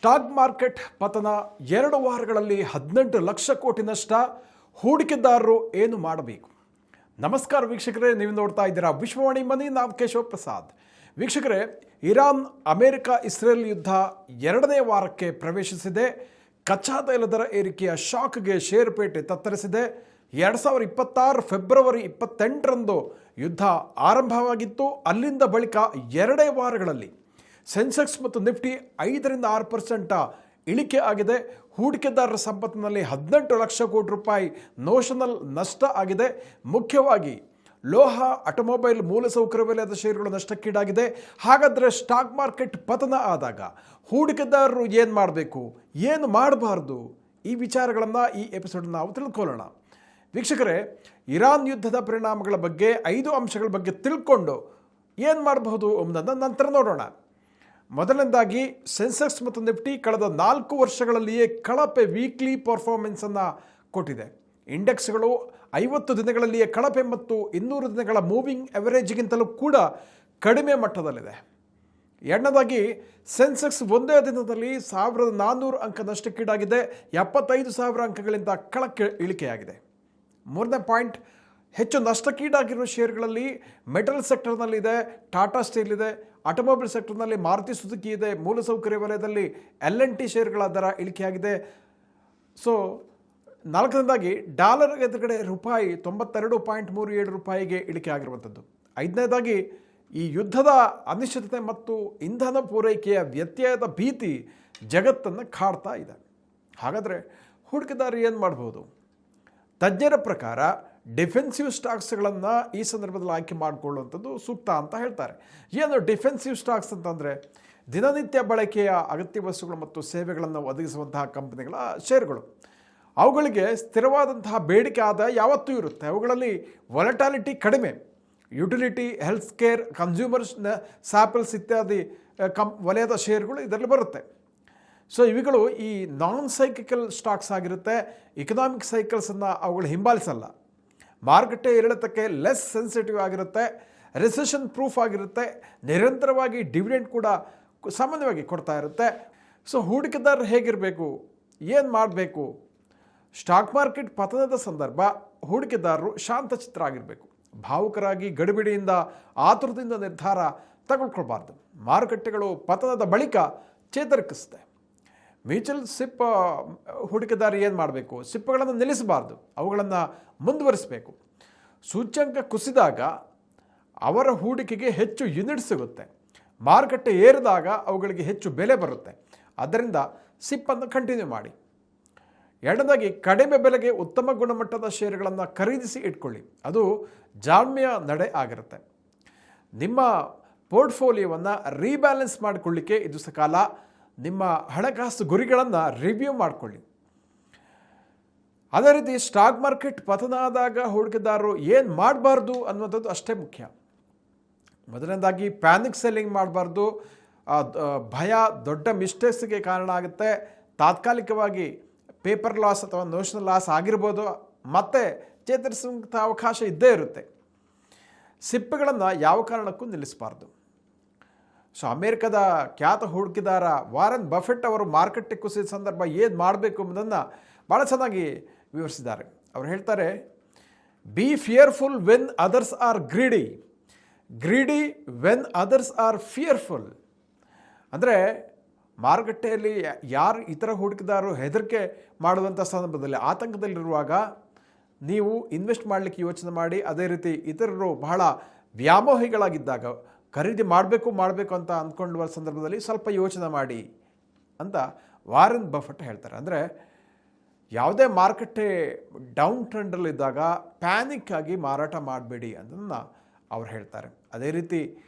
Stock market ಪತನ 2 ವಾರಗಳಲ್ಲಿ 18 ಲಕ್ಷ ಕೋಟಿ ನಷ್ಟ. ಹೂಡಿಕೆದಾರರು ಏನು ಮಾಡಬೇಕು? ನಮಸ್ಕಾರ ವೀಕ್ಷಕರೇ, ನೀವು ನೋಡ್ತಾ ಇದ್ದೀರಾ ವಿಶ್ವವಾಣಿ ಮನಿ. ನಾವು ಕೇಶವ ಪ್ರಸಾದ್. ವೀಕ್ಷಕರೇ, ಇರಾನ್ ಅಮೆರಿಕ ಇಸ್ರೇಲ್ ಯುದ್ಧ 2ನೇ ವಾರಕ್ಕೆ ಪ್ರವೇಶಿಸಿದೆ. ಕಚ್ಚಾ ತೈಲ ದರ ಏರಿಕೆಯ ಶಾಕ್ಗೆ ಷೇರುಪೇಟೆ ತತ್ತರಿಸಿದೆ. 2026 ಫೆಬ್ರವರಿ 28ರಂದು ಯುದ್ಧ ಆರಂಭವಾಗಿತ್ತು. ಅಲ್ಲಿಂದ ಬಳಿಕ 2 ವಾರಗಳಲ್ಲಿ ಸೆನ್ಸೆಕ್ಸ್ ಮತ್ತು ನಿಫ್ಟಿ 5ರಿಂದ 6% ಇಳಿಕೆ ಆಗಿದೆ. ಹೂಡಿಕೆದಾರರ ಸಂಪತ್ತಿನಲ್ಲಿ 18 ಲಕ್ಷ ಕೋಟಿ ರೂಪಾಯಿ ನೋಷನಲ್ ನಷ್ಟ ಆಗಿದೆ. ಮುಖ್ಯವಾಗಿ ಲೋಹ, ಆಟೋಮೊಬೈಲ್, ಮೂಲಸೌಕರ್ಯ ವಲಯದ ಷೇರುಗಳು ನಷ್ಟಕ್ಕೀಡಾಗಿದೆ. ಹಾಗಾದರೆ ಸ್ಟಾಕ್ ಮಾರ್ಕೆಟ್ ಪತನ ಆದಾಗ ಹೂಡಿಕೆದಾರರು ಏನು ಮಾಡಬೇಕು, ಏನು ಮಾಡಬಾರ್ದು, ಈ ವಿಚಾರಗಳನ್ನು ಈ ಎಪಿಸೋಡ್ ನಾವು ತಿಳ್ಕೊಳ್ಳೋಣ. ವೀಕ್ಷಕರೇ, ಇರಾನ್ ಯುದ್ಧದ ಪರಿಣಾಮಗಳ ಬಗ್ಗೆ 5 ಅಂಶಗಳ ಬಗ್ಗೆ ತಿಳ್ಕೊಂಡು ಏನು ಮಾಡಬಹುದು ಎಂಬುದನ್ನು ನಂತರ ನೋಡೋಣ. ಮೊದಲನೇದಾಗಿ ಸೆನ್ಸೆಕ್ಸ್ ಮತ್ತು ನಿಫ್ಟಿ ಕಳೆದ 4 ವರ್ಷಗಳಲ್ಲಿಯೇ ಕಳಪೆ ವೀಕ್ಲಿ ಪರ್ಫಾರ್ಮೆನ್ಸನ್ನು ಕೊಟ್ಟಿದೆ. ಇಂಡೆಕ್ಸ್ಗಳು 50 ದಿನಗಳಲ್ಲಿಯೇ ಕಳಪೆ ಮತ್ತು 200 ದಿನಗಳ ಮೂವಿಂಗ್ ಎವರೇಜ್ಗಿಂತಲೂ ಕೂಡ ಕಡಿಮೆ ಮಟ್ಟದಲ್ಲಿದೆ. ಎರಡನೇದಾಗಿ ಸೆನ್ಸೆಕ್ಸ್ ಒಂದೇ ದಿನದಲ್ಲಿ 1400 ಅಂಕ ನಷ್ಟಕ್ಕೀಡಾಗಿದೆ. 75,000 ಅಂಕಗಳಿಂದ ಕೆಳಕ್ಕೆ ಇಳಿಕೆಯಾಗಿದೆ. ಮೂರನೇ ಪಾಯಿಂಟ್, ಹೆಚ್ಚು ನಷ್ಟಕ್ಕೀಡಾಗಿರುವ ಷೇರುಗಳಲ್ಲಿ ಮೆಟಲ್ ಸೆಕ್ಟರ್ನಲ್ಲಿದೆ, ಟಾಟಾ ಸ್ಟೀಲ್ ಇದೆ, ಆಟೋಮೊಬೈಲ್ ಸೆಕ್ಟರ್ನಲ್ಲಿ ಮಾರುತಿ ಸುಜುಕಿ ಇದೆ, ಮೂಲಸೌಕರ್ಯ ವಲಯದಲ್ಲಿ LNT ಷೇರುಗಳ ದರ ಇಳಿಕೆಯಾಗಿದೆ. ಸೊ ನಾಲ್ಕನೇದಾಗಿ ಡಾಲರ್ ಎದುರುಗಡೆ ರೂಪಾಯಿ 92.37 ರೂಪಾಯಿಗೆ ಇಳಿಕೆ ಆಗಿರುವಂಥದ್ದು. ಐದನೇದಾಗಿ ಈ ಯುದ್ಧದ ಅನಿಶ್ಚಿತತೆ ಮತ್ತು ಇಂಧನ ಪೂರೈಕೆಯ ವ್ಯತ್ಯಯದ ಭೀತಿ ಜಗತ್ತನ್ನು ಕಾಡ್ತಾ ಇದೆ. ಹಾಗಾದರೆ ಹೂಡಿಕೆದಾರರು ಏನು ಮಾಡ್ಬೋದು? ತಜ್ಞರ ಪ್ರಕಾರ ಡಿಫೆನ್ಸಿವ್ ಸ್ಟಾಕ್ಸ್ಗಳನ್ನು ಈ ಸಂದರ್ಭದಲ್ಲಿ ಆಯ್ಕೆ ಮಾಡಿಕೊಳ್ಳುವಂಥದ್ದು ಸೂಕ್ತ ಅಂತ ಹೇಳ್ತಾರೆ. ಏನು ಡಿಫೆನ್ಸಿವ್ ಸ್ಟಾಕ್ಸ್ ಅಂತಂದರೆ ದಿನನಿತ್ಯ ಬಳಕೆಯ ಅಗತ್ಯ ವಸ್ತುಗಳು ಮತ್ತು ಸೇವೆಗಳನ್ನು ಒದಗಿಸುವಂತಹ ಕಂಪನಿಗಳ ಷೇರುಗಳು. ಅವುಗಳಿಗೆ ಸ್ಥಿರವಾದಂತಹ ಬೇಡಿಕೆ ಆದಾಯ ಯಾವತ್ತೂ ಇರುತ್ತೆ. ಅವುಗಳಲ್ಲಿ ವಾಲಟಾಲಿಟಿ ಕಡಿಮೆ. ಯುಟಿಲಿಟಿ, ಹೆಲ್ತ್ ಕೇರ್, ಕನ್ಸ್ಯೂಮರ್ಸ್ ಸ್ಯಾಪಲ್ಸ್ ಇತ್ಯಾದಿ ವಲಯದ ಷೇರುಗಳು ಇದರಲ್ಲಿ ಬರುತ್ತೆ. ಸೊ ಇವುಗಳು ಈ ನಾನ್ ಸೈಕ್ಲಿಕಲ್ ಸ್ಟಾಕ್ಸ್ ಆಗಿರುತ್ತೆ. ಇಕನಾಮಿಕ್ ಸೈಕಲ್ಸನ್ನು ಅವುಗಳು ಹಿಂಬಾಲಿಸಲ್ಲ. ಮಾರುಕಟ್ಟೆ ಏರಿಳಿತಕ್ಕೆ ಲೆಸ್ ಸೆನ್ಸಿಟಿವ್ ಆಗಿರುತ್ತೆ. ರಿಸೆಷನ್ ಪ್ರೂಫ್ ಆಗಿರುತ್ತೆ. ನಿರಂತರವಾಗಿ ಡಿವಿಡೆಂಡ್ ಕೂಡ ಸಾಮಾನ್ಯವಾಗಿ ಕೊಡ್ತಾ ಇರುತ್ತೆ. ಸೊ ಹೂಡಿಕೆದಾರರು ಹೇಗಿರಬೇಕು, ಏನು ಮಾಡಬೇಕು? ಸ್ಟಾಕ್ ಮಾರ್ಕೆಟ್ ಪತನದ ಸಂದರ್ಭ ಹೂಡಿಕೆದಾರರು ಶಾಂತಚಿತ್ರ ಆಗಿರಬೇಕು. ಭಾವುಕರಾಗಿ ಗಡಿಬಿಡಿಯಿಂದ ಆತುರದಿಂದ ನಿರ್ಧಾರ ತಗೊಳ್ಕೊಳ್ಬಾರ್ದು. ಮಾರುಕಟ್ಟೆಗಳು ಪತನದ ಬಳಿಕ ಚೇತರಿಕಿಸುತ್ತೆ. ಮ್ಯೂಚುವಲ್ ಸಿಪ್ ಹೂಡಿಕೆದಾರ ಏನು ಮಾಡಬೇಕು? ಸಿಪ್ಗಳನ್ನು ನಿಲ್ಲಿಸಬಾರ್ದು, ಅವುಗಳನ್ನು ಮುಂದುವರಿಸಬೇಕು. ಸೂಚ್ಯಂಕ ಕುಸಿದಾಗ ಅವರ ಹೂಡಿಕೆಗೆ ಹೆಚ್ಚು ಯೂನಿಟ್ ಸಿಗುತ್ತೆ. ಮಾರುಕಟ್ಟೆ ಏರಿದಾಗ ಅವುಗಳಿಗೆ ಹೆಚ್ಚು ಬೆಲೆ ಬರುತ್ತೆ. ಆದ್ದರಿಂದ ಸಿಪ್ಪನ್ನು ಕಂಟಿನ್ಯೂ ಮಾಡಿ. ಎರಡನೇದಾಗಿ ಕಡಿಮೆ ಬೆಲೆಗೆ ಉತ್ತಮ ಗುಣಮಟ್ಟದ ಷೇರುಗಳನ್ನು ಖರೀದಿಸಿ ಇಟ್ಕೊಳ್ಳಿ. ಅದು ಜಾಣ್ಮೆಯ ನಡೆ ಆಗಿರುತ್ತೆ. ನಿಮ್ಮ ಪೋರ್ಟ್ಫೋಲಿಯೋವನ್ನು ರೀಬ್ಯಾಲೆನ್ಸ್ ಮಾಡಿಕೊಳ್ಳಿಕ್ಕೆ ಇದು ಸಕಾಲ. ನಿಮ್ಮ ಹಣಕಾಸು ಗುರಿಗಳನ್ನು ರಿವ್ಯೂ ಮಾಡಿಕೊಳ್ಳಿ. ಅದೇ ರೀತಿ ಸ್ಟಾಕ್ ಮಾರ್ಕೆಟ್ ಪತನ ಆದಾಗ ಹೂಡಿಕೆದಾರರು ಏನು ಮಾಡಬಾರ್ದು ಅನ್ನುವಂಥದ್ದು ಅಷ್ಟೇ ಮುಖ್ಯ. ಮೊದಲನೇದಾಗಿ ಪ್ಯಾನಿಕ್ ಸೆಲ್ಲಿಂಗ್ ಮಾಡಬಾರ್ದು. ಭಯ ದೊಡ್ಡ ಮಿಸ್ಟೇಕ್ಸ್ಗೆ ಕಾರಣ ಆಗುತ್ತೆ. ತಾತ್ಕಾಲಿಕವಾಗಿ ಪೇಪರ್ ಲಾಸ್ ಅಥವಾ ನೋಷನಲ್ ಲಾಸ್ ಆಗಿರ್ಬೋದು, ಮತ್ತೆ ಚೇತರಿಸುವಂಥ ಅವಕಾಶ ಇದ್ದೇ ಇರುತ್ತೆ. ಸಿಪ್ಪುಗಳನ್ನು ಯಾವ ಕಾರಣಕ್ಕೂ ನಿಲ್ಲಿಸಬಾರ್ದು. ಸೊ ಅಮೇರಿಕದ ಖ್ಯಾತ ಹೂಡಿಕೆದಾರ ವಾರನ್ ಬಫೆಟ್ ಅವರು ಮಾರುಕಟ್ಟೆ ಕುಸಿದ ಸಂದರ್ಭ ಏನು ಮಾಡಬೇಕು ಎಂಬುದನ್ನು ಭಾಳ ಚೆನ್ನಾಗಿ ವಿವರಿಸಿದ್ದಾರೆ. ಅವರು ಹೇಳ್ತಾರೆ, B fearful when others R greedy, greedy when others R fearful. ಅಂದರೆ ಮಾರುಕಟ್ಟೆಯಲ್ಲಿ ಯಾರು ಇತರ ಹೂಡಿಕೆದಾರರು ಹೆದರಿಕೆ ಮಾಡುವಂಥ ಸಂದರ್ಭದಲ್ಲಿ, ಆತಂಕದಲ್ಲಿರುವಾಗ ನೀವು ಇನ್ವೆಸ್ಟ್ ಮಾಡಲಿಕ್ಕೆ ಯೋಚನೆ ಮಾಡಿ. ಅದೇ ರೀತಿ ಇತರರು ಬಹಳ ವ್ಯಾಮೋಹಿಗಳಾಗಿದ್ದಾಗ, ಖರೀದಿ ಮಾಡಬೇಕು ಅಂತ ಅಂದ್ಕೊಳ್ಳುವ ಸಂದರ್ಭದಲ್ಲಿ ಸ್ವಲ್ಪ ಯೋಚನೆ ಮಾಡಿ ಅಂತ ವಾರನ್ ಬಫೆಟ್ ಹೇಳ್ತಾರೆ. ಅಂದರೆ ಯಾವುದೇ ಮಾರುಕಟ್ಟೆ ಡೌನ್ ಟ್ರೆಂಡಲ್ಲಿದ್ದಾಗ ಪ್ಯಾನಿಕ್ ಆಗಿ ಮಾರಾಟ ಮಾಡಬೇಡಿ ಅದನ್ನು ಅವ್ರು ಹೇಳ್ತಾರೆ. ಅದೇ ರೀತಿ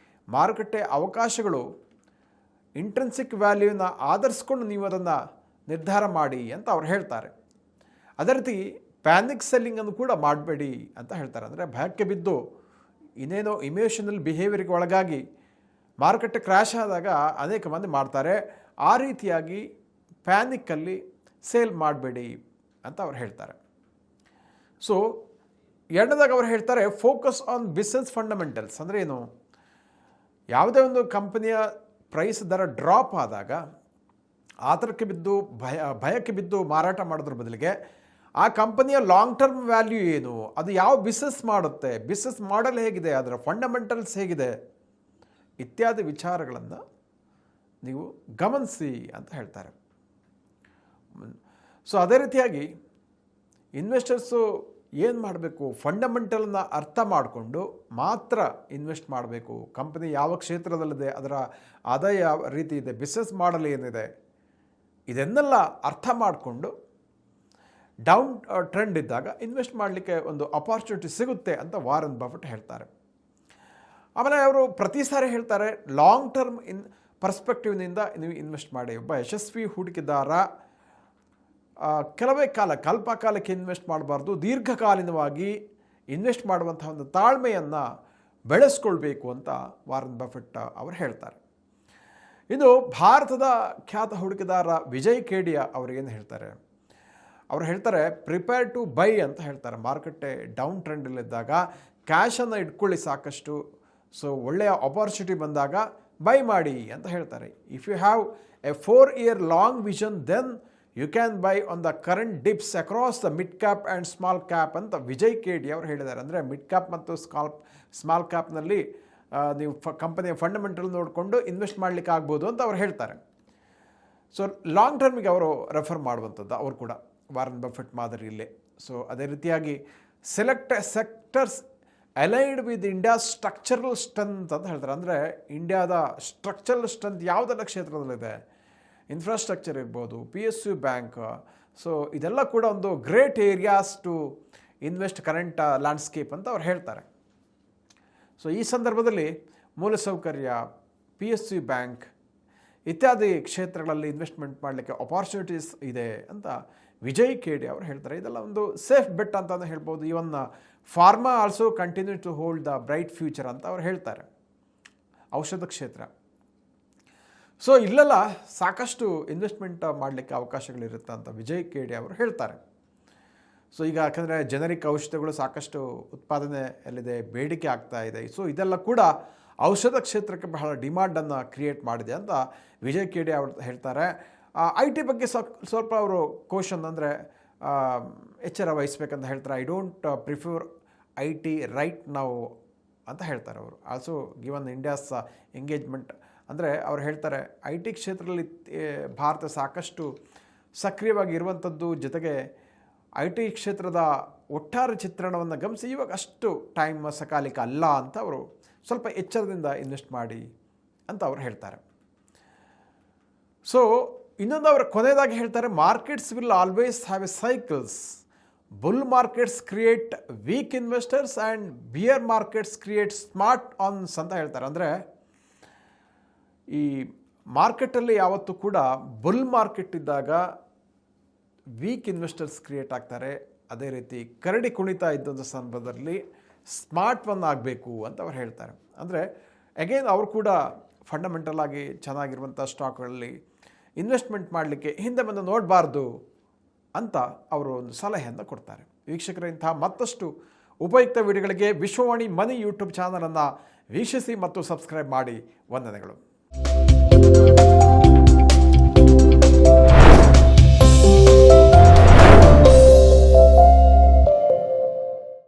ಮಾರುಕಟ್ಟೆ ಅವಕಾಶಗಳು ಇಂಟ್ರೆನ್ಸಿಕ್ ವ್ಯಾಲ್ಯೂನ ಆಧರಿಸ್ಕೊಂಡು ನೀವು ಅದನ್ನು ನಿರ್ಧಾರ ಮಾಡಿ ಅಂತ ಅವ್ರು ಹೇಳ್ತಾರೆ. ಅದೇ ರೀತಿ ಪ್ಯಾನಿಕ್ ಸೆಲ್ಲಿಂಗನ್ನು ಕೂಡ ಮಾಡಬೇಡಿ ಅಂತ ಹೇಳ್ತಾರೆ. ಅಂದರೆ ಭಯಕ್ಕೆ ಬಿದ್ದು ಇನ್ನೇನೋ ಇಮೋಷನಲ್ ಬಿಹೇವಿಯರ್ಗೆ ಒಳಗಾಗಿ ಮಾರುಕಟ್ಟೆ ಕ್ರ್ಯಾಶ್ ಆದಾಗ ಅನೇಕ ಮಂದಿ ಮಾಡ್ತಾರೆ. ಆ ರೀತಿಯಾಗಿ ಪ್ಯಾನಿಕ್ಕಲ್ಲಿ ಸೇಲ್ ಮಾಡಬೇಡಿ ಅಂತ ಅವ್ರು ಹೇಳ್ತಾರೆ. ಸೊ ಎರಡನೇದಾಗಿ ಅವ್ರು ಹೇಳ್ತಾರೆ, ಫೋಕಸ್ ಆನ್ ಬಿಸ್ನೆಸ್ ಫಂಡಮೆಂಟಲ್ಸ್. ಅಂದರೆ ಏನು? ಯಾವುದೇ ಒಂದು ಕಂಪನಿಯ ಪ್ರೈಸ್ ದರ ಡ್ರಾಪ್ ಆದಾಗ ಆತರಕ್ಕೆ ಬಿದ್ದು ಭಯಕ್ಕೆ ಬಿದ್ದು ಮಾರಾಟ ಮಾಡೋದ್ರ ಬದಲಿಗೆ ಆ ಕಂಪನಿಯ ಲಾಂಗ್ ಟರ್ಮ್ ವ್ಯಾಲ್ಯೂ ಏನು, ಅದು ಯಾವ ಬಿಸ್ನೆಸ್ ಮಾಡುತ್ತೆ, ಬಿಸ್ನೆಸ್ ಮಾಡೆಲ್ ಹೇಗಿದೆ, ಅದರ ಫಂಡಮೆಂಟಲ್ಸ್ ಹೇಗಿದೆ ಇತ್ಯಾದಿ ವಿಚಾರಗಳನ್ನು ನೀವು ಗಮನಿಸಿ ಅಂತ ಹೇಳ್ತಾರೆ. ಸೊ ಅದೇ ರೀತಿಯಾಗಿ ಇನ್ವೆಸ್ಟರ್ಸು ಏನು ಮಾಡಬೇಕು, ಫಂಡಮೆಂಟಲ್ನ ಅರ್ಥ ಮಾಡಿಕೊಂಡು ಮಾತ್ರ ಇನ್ವೆಸ್ಟ್ ಮಾಡಬೇಕು. ಕಂಪನಿ ಯಾವ ಕ್ಷೇತ್ರದಲ್ಲಿದೆ, ಅದರ ಆದಾಯ ಯಾವ ರೀತಿ ಇದೆ, ಬಿಸ್ನೆಸ್ ಮಾಡೆಲ್ ಏನಿದೆ, ಇದನ್ನೆಲ್ಲ ಅರ್ಥ ಮಾಡಿಕೊಂಡು ಡೌನ್ ಟ್ರೆಂಡ್ ಇದ್ದಾಗ ಇನ್ವೆಸ್ಟ್ ಮಾಡಲಿಕ್ಕೆ ಒಂದು ಅಪಾರ್ಚುನಿಟಿ ಸಿಗುತ್ತೆ ಅಂತ ವಾರನ್ ಬಫೆಟ್ ಹೇಳ್ತಾರೆ. ಆಮೇಲೆ ಅವರು ಪ್ರತಿ ಸಾರಿ ಹೇಳ್ತಾರೆ ಲಾಂಗ್ ಟರ್ಮ್ ಪರ್ಸ್ಪೆಕ್ಟಿವ್ನಿಂದ ನೀವು ಇನ್ವೆಸ್ಟ್ ಮಾಡಿ. ಒಬ್ಬ ಯಶಸ್ವಿ ಹೂಡಿಕೆದಾರ ಕೆಲವೇ ಕಾಲಕ್ಕೆ ಇನ್ವೆಸ್ಟ್ ಮಾಡಬಾರ್ದು, ದೀರ್ಘಕಾಲೀನವಾಗಿ ಇನ್ವೆಸ್ಟ್ ಮಾಡುವಂಥ ಒಂದು ತಾಳ್ಮೆಯನ್ನು ಬೆಳೆಸ್ಕೊಳ್ಬೇಕು ಅಂತ ವಾರನ್ ಬಫೆಟ್ ಅವರು ಹೇಳ್ತಾರೆ. ಇನ್ನು ಭಾರತದ ಖ್ಯಾತ ಹೂಡಿಕೆದಾರ ವಿಜಯ್ ಕೇಡಿಯಾ ಅವರೇನು ಹೇಳ್ತಾರೆ, ಅವ್ರು ಹೇಳ್ತಾರೆ ಪ್ರಿಪೇರ್ ಟು ಬೈ ಅಂತ ಹೇಳ್ತಾರೆ. ಮಾರುಕಟ್ಟೆ ಡೌನ್ ಟ್ರೆಂಡಲ್ಲಿದ್ದಾಗ ಕ್ಯಾಶನ್ನು ಇಟ್ಕೊಳ್ಳಿ ಸಾಕಷ್ಟು, ಸೊ ಒಳ್ಳೆಯ ಆಪರ್ಚುನಿಟಿ ಬಂದಾಗ ಬೈ ಮಾಡಿ ಅಂತ ಹೇಳ್ತಾರೆ. If you have a 4 year long vision then you can buy on the current dips across the mid cap and small cap ಅಂತ ವಿಜಯ್ ಕೇಡಿ ಅವರು ಹೇಳಿದ್ದಾರೆ. ಅಂದರೆ ಮಿಡ್ ಕ್ಯಾಪ್ ಮತ್ತು ಸ್ಮಾಲ್ ಕ್ಯಾಪ್ನಲ್ಲಿ ನೀವು ಕಂಪನಿಯ ಫಂಡಮೆಂಟಲ್ ನೋಡಿಕೊಂಡು ಇನ್ವೆಸ್ಟ್ ಮಾಡಲಿಕ್ಕೆ ಆಗ್ಬೋದು ಅಂತ ಅವ್ರು ಹೇಳ್ತಾರೆ. ಸೊ ಲಾಂಗ್ ಟರ್ಮಿಗೆ ಅವರು ರೆಫರ್ ಮಾಡುವಂಥದ್ದು ಅವರು ಕೂಡ ವಾರನ್ ಬಫೆಟ್ ಮಾದರಿಯಲ್ಲೇ. ಸೊ ಅದೇ ರೀತಿಯಾಗಿ select sectors aligned with India's structural strength ಅಂತ ಹೇಳ್ತಾರೆ. ಅಂದರೆ ಇಂಡಿಯಾದ ಸ್ಟ್ರಕ್ಚರಲ್ ಸ್ಟ್ರೆಂತ್ ಯಾವುದೆಲ್ಲ ಕ್ಷೇತ್ರದಲ್ಲಿದೆ, ಇನ್ಫ್ರಾಸ್ಟ್ರಕ್ಚರ್ ಇರ್ಬೋದು, PSU ಬ್ಯಾಂಕ್, ಸೊ ಇದೆಲ್ಲ ಕೂಡ ಒಂದು great areas to invest current landscape ಅಂತ ಅವ್ರು ಹೇಳ್ತಾರೆ. ಸೊ ಈ ಸಂದರ್ಭದಲ್ಲಿ ಮೂಲಸೌಕರ್ಯ, PSU ಬ್ಯಾಂಕ್ ಇತ್ಯಾದಿ ಕ್ಷೇತ್ರಗಳಲ್ಲಿ ಇನ್ವೆಸ್ಟ್ಮೆಂಟ್ ಮಾಡಲಿಕ್ಕೆ ಅಪಾರ್ಚುನಿಟೀಸ್ ಇದೆ ಅಂತ ವಿಜಯ್ ಕೇಡಿ ಅವರು ಹೇಳ್ತಾರೆ. ಇದೆಲ್ಲ ಒಂದು ಸೇಫ್ ಬೆಟ್ ಅಂತಲೇ ಹೇಳ್ಬೋದು. Even pharma also continue to hold the bright future ಅಂತ ಅವ್ರು ಹೇಳ್ತಾರೆ, ಔಷಧ ಕ್ಷೇತ್ರ. ಸೊ ಇಲ್ಲೆಲ್ಲ ಸಾಕಷ್ಟು ಇನ್ವೆಸ್ಟ್ಮೆಂಟ್ ಮಾಡಲಿಕ್ಕೆ ಅವಕಾಶಗಳಿರುತ್ತೆ ಅಂತ ವಿಜಯ್ ಕೇಡಿ ಅವರು ಹೇಳ್ತಾರೆ. ಸೊ ಈಗ ಯಾಕಂದರೆ ಜನರಿಕ್ ಔಷಧಗಳು ಸಾಕಷ್ಟು ಉತ್ಪಾದನೆಯಲ್ಲಿದೆ, ಬೇಡಿಕೆ ಆಗ್ತಾ ಇದೆ. ಸೊ ಇದೆಲ್ಲ ಕೂಡ ಔಷಧ ಕ್ಷೇತ್ರಕ್ಕೆ ಬಹಳ ಡಿಮಾಂಡನ್ನು ಕ್ರಿಯೇಟ್ ಮಾಡಿದೆ ಅಂತ ವಿಜಯ್ ಕೇಡಿ ಅವರು ಹೇಳ್ತಾರೆ. IT ಬಗ್ಗೆ ಸ್ವಲ್ಪ ಅವರು ಕ್ವಶನ್ ಅಂದರೆ ಎಚ್ಚರ ವಹಿಸ್ಬೇಕಂತ ಹೇಳ್ತಾರೆ. I don't prefer IT right ನಾವು ಅಂತ ಹೇಳ್ತಾರೆ ಅವರು. ಆಲ್ಸೋ ಗಿವನ್ ಇಂಡಿಯಾಸ್ ಎಂಗೇಜ್ಮೆಂಟ್ ಅಂದರೆ ಅವ್ರು ಹೇಳ್ತಾರೆ IT ಕ್ಷೇತ್ರದಲ್ಲಿ ಭಾರತ ಸಾಕಷ್ಟು ಸಕ್ರಿಯವಾಗಿ ಇರುವಂಥದ್ದು, ಜೊತೆಗೆ IT ಕ್ಷೇತ್ರದ ಒಟ್ಟಾರೆ ಚಿತ್ರಣವನ್ನು ಗಮನಿಸಿ ಇವಾಗ ಅಷ್ಟು ಟೈಮ್ ಸಕಾಲಿಕ ಅಲ್ಲ ಅಂತ ಅವರು ಸ್ವಲ್ಪ ಎಚ್ಚರದಿಂದ ಇನ್ವೆಸ್ಟ್ ಮಾಡಿ ಅಂತ ಅವರು ಹೇಳ್ತಾರೆ. ಸೊ ಇನ್ನೊಂದು ಅವರು ಕೊನೆಯದಾಗಿ ಹೇಳ್ತಾರೆ, markets will always have a cycles. Bull markets create weak investors and bear markets create smart ones ಅಂತ ಹೇಳ್ತಾರೆ. ಅಂದರೆ ಈ ಮಾರ್ಕೆಟಲ್ಲಿ ಯಾವತ್ತೂ ಕೂಡ ಬುಲ್ ಮಾರ್ಕೆಟ್ ಇದ್ದಾಗ ವೀಕ್ ಇನ್ವೆಸ್ಟರ್ಸ್ ಕ್ರಿಯೇಟ್ ಆಗ್ತಾರೆ, ಅದೇ ರೀತಿ ಕರಡಿ ಕುಣಿತಾ ಇದ್ದಂಥ ಸಂದರ್ಭದಲ್ಲಿ ಸ್ಮಾರ್ಟ್ ಒನ್ ಆಗಬೇಕು ಅಂತ ಅವ್ರು ಹೇಳ್ತಾರೆ. ಅಂದರೆ ಅಗೇನ್ ಅವರು ಕೂಡ ಫಂಡಮೆಂಟಲ್ ಆಗಿ ಚೆನ್ನಾಗಿರುವಂಥ ಸ್ಟಾಕ್ಗಳಲ್ಲಿ ಇನ್ವೆಸ್ಟ್ಮೆಂಟ್ ಮಾಡಲಿಕ್ಕೆ ಹಿಂದೆ ಬಂದು ನೋಡಬಾರ್ದು ಅಂತ ಅವರು ಒಂದು ಸಲಹೆಯನ್ನು ಕೊಡ್ತಾರೆ. ವೀಕ್ಷಕರ, ಇಂತಹ ಮತ್ತಷ್ಟು ಉಪಯುಕ್ತ ವಿಡಿಯೋಗಳಿಗೆ ವಿಶ್ವವಾಣಿ ಮನಿ ಯೂಟ್ಯೂಬ್ ಚಾನಲನ್ನು ವೀಕ್ಷಿಸಿ ಮತ್ತು ಸಬ್ಸ್ಕ್ರೈಬ್ ಮಾಡಿ. ವಂದನೆಗಳು.